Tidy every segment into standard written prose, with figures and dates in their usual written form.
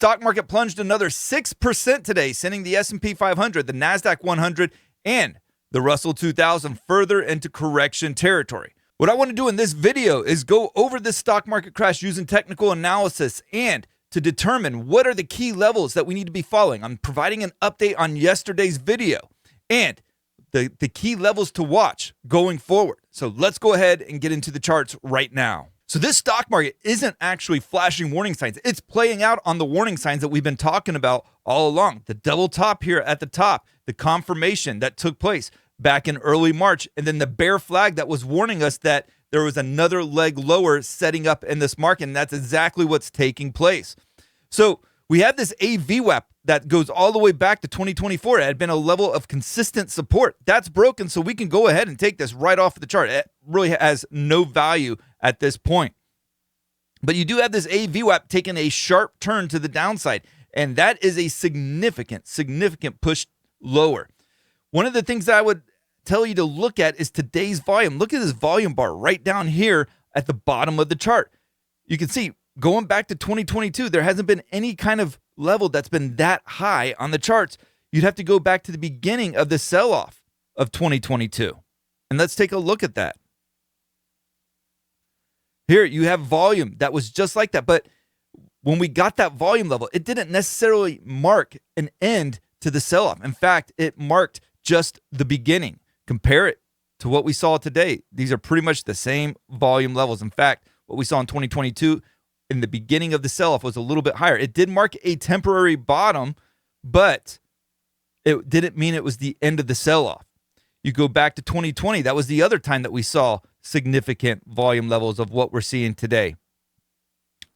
stock market plunged another 6% today, sending the S&P 500, the NASDAQ 100, and the Russell 2000 further into correction territory. What I want to do in this video is go over this stock market crash using technical analysis and to determine what are the key levels that we need to be following. I'm providing an update on yesterday's video and the key levels to watch going forward. So let's go ahead and get into the charts right now. So this stock market isn't actually flashing warning signs. It's playing out on the warning signs that we've been talking about all along. The double top here at the top, the confirmation that took place back in early March, and then the bear flag that was warning us that there was another leg lower setting up in this market, and that's exactly what's taking place. So we have this AVWAP that goes all the way back to 2024. It had been a level of consistent support. That's broken, so we can go ahead and take this right off the chart. It really has no value at this point. But you do have this AVWAP taking a sharp turn to the downside, and that is a significant push lower. One of the things that I would tell you to look at is today's volume. Look at this volume bar right down here at the bottom of the chart. You can see going back to 2022, there hasn't been any kind of level that's been that high on the charts. You'd have to go back to the beginning of the sell-off of 2022. And let's take a look at that. Here you have volume that was just like that. But when we got that volume level, it didn't necessarily mark an end to the sell-off. In fact, it marked just the beginning. Compare it to what we saw today. These are pretty much the same volume levels. In fact, what we saw in 2022 in the beginning of the sell-off was a little bit higher. It did mark a temporary bottom, but it didn't mean it was the end of the sell-off. You go back to 2020, that was the other time that we saw significant volume levels of what we're seeing today.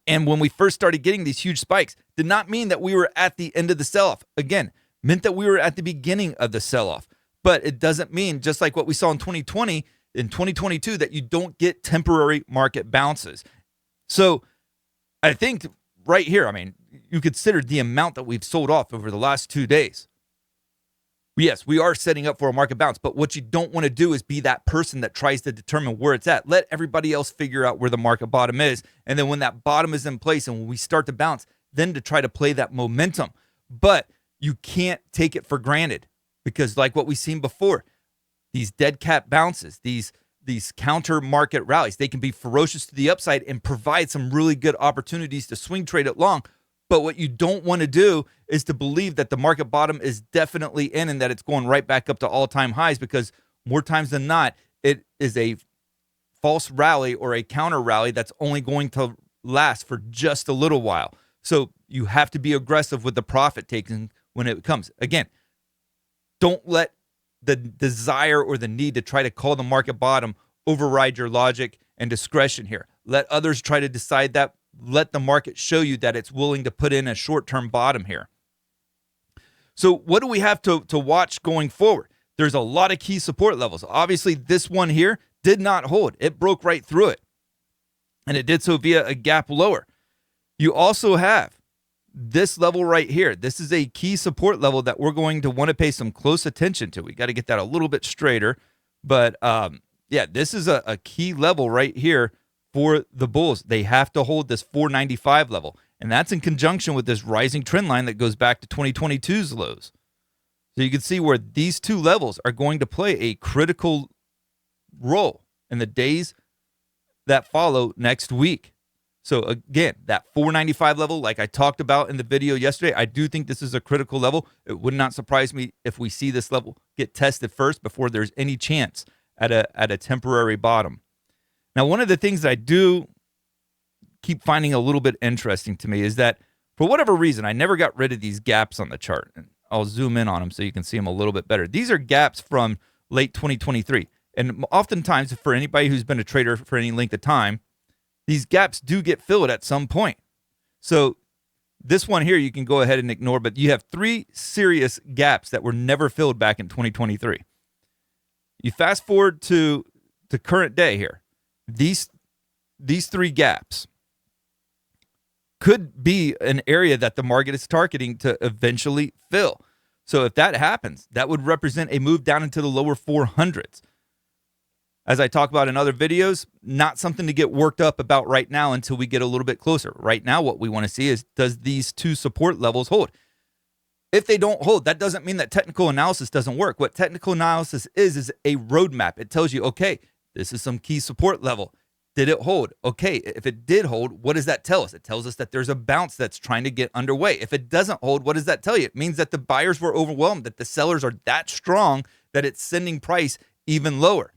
And when we first started getting these huge spikes, did not mean that we were at the end of the sell-off. Again, meant that we were at the beginning of the sell-off. But it doesn't mean, just like what we saw in 2020, in 2022, that you don't get temporary market bounces. So I think right here, I mean, you consider the amount that we've sold off over the last 2 days. Yes, we are setting up for a market bounce, but what you don't want to do is be that person that tries to determine where it's at. Let everybody else figure out where the market bottom is. And then when that bottom is in place and when we start to bounce, then to try to play that momentum. But you can't take it for granted because like what we've seen before, these dead cat bounces, these counter market rallies, they can be ferocious to the upside and provide some really good opportunities to swing trade it long. But what you don't want to do is to believe that the market bottom is definitely in and that it's going right back up to all-time highs, because more times than not, it is a false rally or a counter rally that's only going to last for just a little while. So you have to be aggressive with the profit taking when it comes. Again, don't let the desire or the need to try to call the market bottom override your logic and discretion here. Let others try to decide that. Let the market show you that it's willing to put in a short-term bottom here. So what do we have to watch going forward? There's a lot of key support levels. Obviously, this one here did not hold. It broke right through it. And it did so via a gap lower. You also have this level right here. This is a key support level that we're going to want to pay some close attention to. We got to get that a little bit straighter. But yeah, this is a key level right here for the bulls. They have to hold this 495 level. And that's in conjunction with this rising trend line that goes back to 2022's lows. So you can see where these two levels are going to play a critical role in the days that follow next week. So again, that 495 level, like I talked about in the video yesterday, I do think this is a critical level. It would not surprise me if we see this level get tested first before there's any chance at a temporary bottom. Now, one of the things that I do keep finding a little bit interesting to me is that for whatever reason, I never got rid of these gaps on the chart. And I'll zoom in on them so you can see them a little bit better. These are gaps from late 2023. And oftentimes, for anybody who's been a trader for any length of time, these gaps do get filled at some point. So this one here you can go ahead and ignore, but you have 3 serious gaps that were never filled back in 2023. You fast forward to the current day here. These 3 gaps could be an area that the market is targeting to eventually fill. So if that happens, that would represent a move down into the lower 400s. As I talk about in other videos, not something to get worked up about right now until we get a little bit closer. Right now, what we want to see is, does these two support levels hold? If they don't hold, that doesn't mean that technical analysis doesn't work. What technical analysis is a roadmap. It tells you, okay, this is some key support level. Did it hold? Okay, if it did hold, what does that tell us? It tells us that there's a bounce that's trying to get underway. If it doesn't hold, what does that tell you? It means that the buyers were overwhelmed, that the sellers are that strong that it's sending price even lower.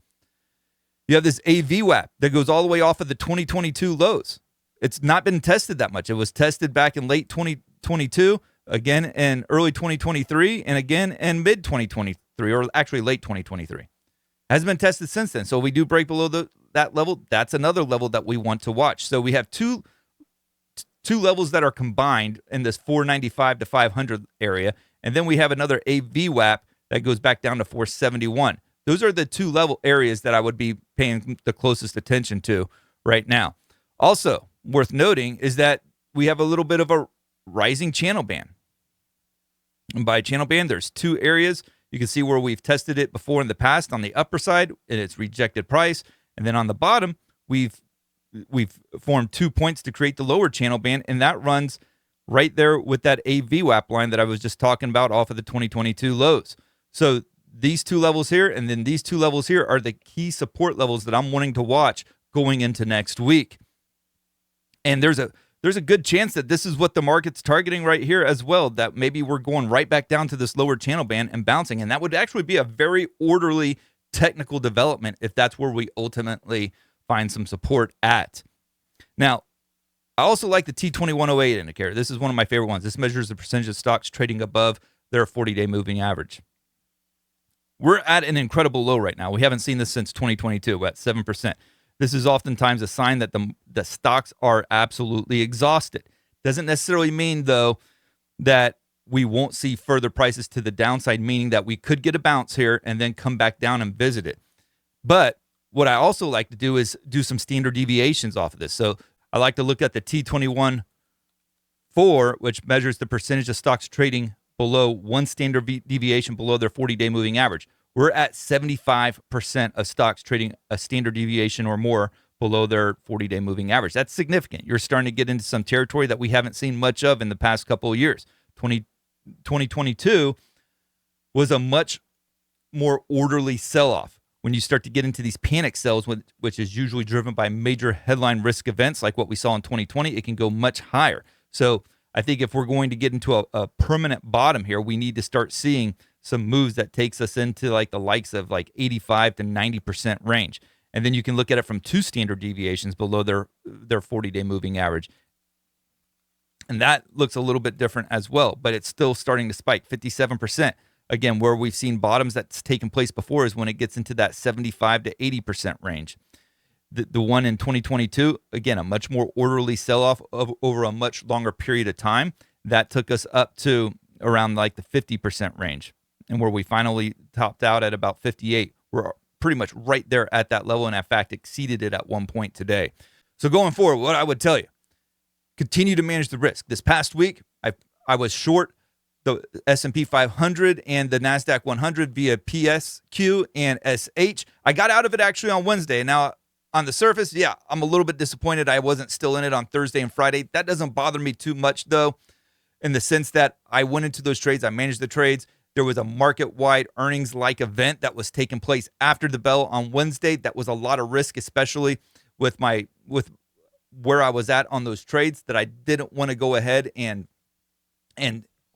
You have this AVWAP that goes all the way off of the 2022 lows. It's not been tested that much. It was tested back in late 2022, again in early 2023, and again in mid 2023, or actually late 2023. Hasn't been tested since then. So we do break below that level. That's another level that we want to watch. So we have two levels that are combined in this 495 to 500 area, and then we have another AVWAP that goes back down to 471. Those are the two level areas that I would be paying the closest attention to right now. Also, worth noting is that we have a little bit of a rising channel band. And by channel band, there's two areas. You can see where we've tested it before in the past on the upper side, and it's rejected price. And then on the bottom, we've formed 2 points to create the lower channel band, and that runs right there with that AVWAP line that I was just talking about off of the 2022 lows. So these two levels here and then these two levels here are the key support levels that I'm wanting to watch going into next week. And there's a good chance that this is what the market's targeting right here as well, that maybe we're going right back down to this lower channel band and bouncing. And that would actually be a very orderly technical development if that's where we ultimately find some support at. Now, I also like the T2108 indicator. This is one of my favorite ones. This measures the percentage of stocks trading above their 40-day moving average. We're at an incredible low right now. We haven't seen this since 2022. We're at 7%. This is oftentimes a sign that the stocks are absolutely exhausted. Doesn't necessarily mean, though, that we won't see further prices to the downside, meaning that we could get a bounce here and then come back down and visit it. But what I also like to do is do some standard deviations off of this. So I like to look at the T21-4, which measures the percentage of stocks trading below one standard deviation below their 40-day moving average. We're at 75% of stocks trading a standard deviation or more below their 40-day moving average. That's significant. You're starting to get into some territory that we haven't seen much of in the past couple of years. 2022 was a much more orderly sell-off. When you start to get into these panic sells, which is usually driven by major headline risk events like what we saw in 2020, it can go much higher. So I think if we're going to get into a permanent bottom here, we need to start seeing some moves that takes us into like the likes of like 85 to 90% range. And then you can look at it from two standard deviations below their 40-day moving average. And that looks a little bit different as well, but it's still starting to spike, 57%. Again, where we've seen bottoms that's taken place before is when it gets into that 75 to 80% range. The one in 2022, again, a much more orderly sell-off over a much longer period of time. That took us up to around like the 50% range. And where we finally topped out at about 58, we're pretty much right there at that level, and in fact exceeded it at one point today. So going forward, what I would tell you, continue to manage the risk. This past week, I was short the S&P 500 and the NASDAQ 100 via PSQ and SH. I got out of it actually on Wednesday, and now on the surface, yeah, I'm a little bit disappointed I wasn't still in it on Thursday and Friday. That doesn't bother me too much, though, in the sense that I went into those trades. I managed the trades. There was a market-wide earnings-like event that was taking place after the bell on Wednesday. That was a lot of risk, especially with where I was at on those trades, that I didn't want to go ahead and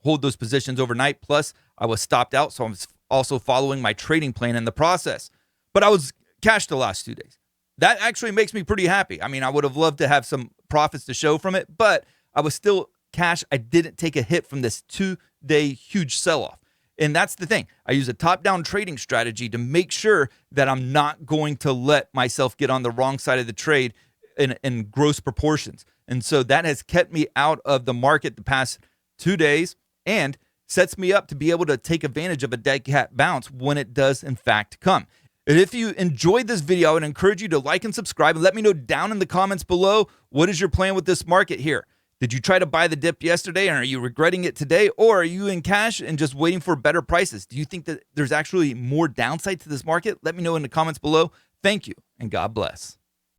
hold those positions overnight. Plus, I was stopped out, so I was also following my trading plan in the process. But I was cashed the last 2 days. That actually makes me pretty happy. I mean, I would have loved to have some profits to show from it, but I was still cash. I didn't take a hit from this 2-day huge sell-off. And that's the thing. I use a top-down trading strategy to make sure that I'm not going to let myself get on the wrong side of the trade in gross proportions. And so that has kept me out of the market the past 2 days and sets me up to be able to take advantage of a dead cat bounce when it does, in fact, come. And if you enjoyed this video, I would encourage you to like and subscribe and let me know down in the comments below, what is your plan with this market here? Did you try to buy the dip yesterday and are you regretting it today? Or are you in cash and just waiting for better prices? Do you think that there's actually more downside to this market? Let me know in the comments below. Thank you, and God bless.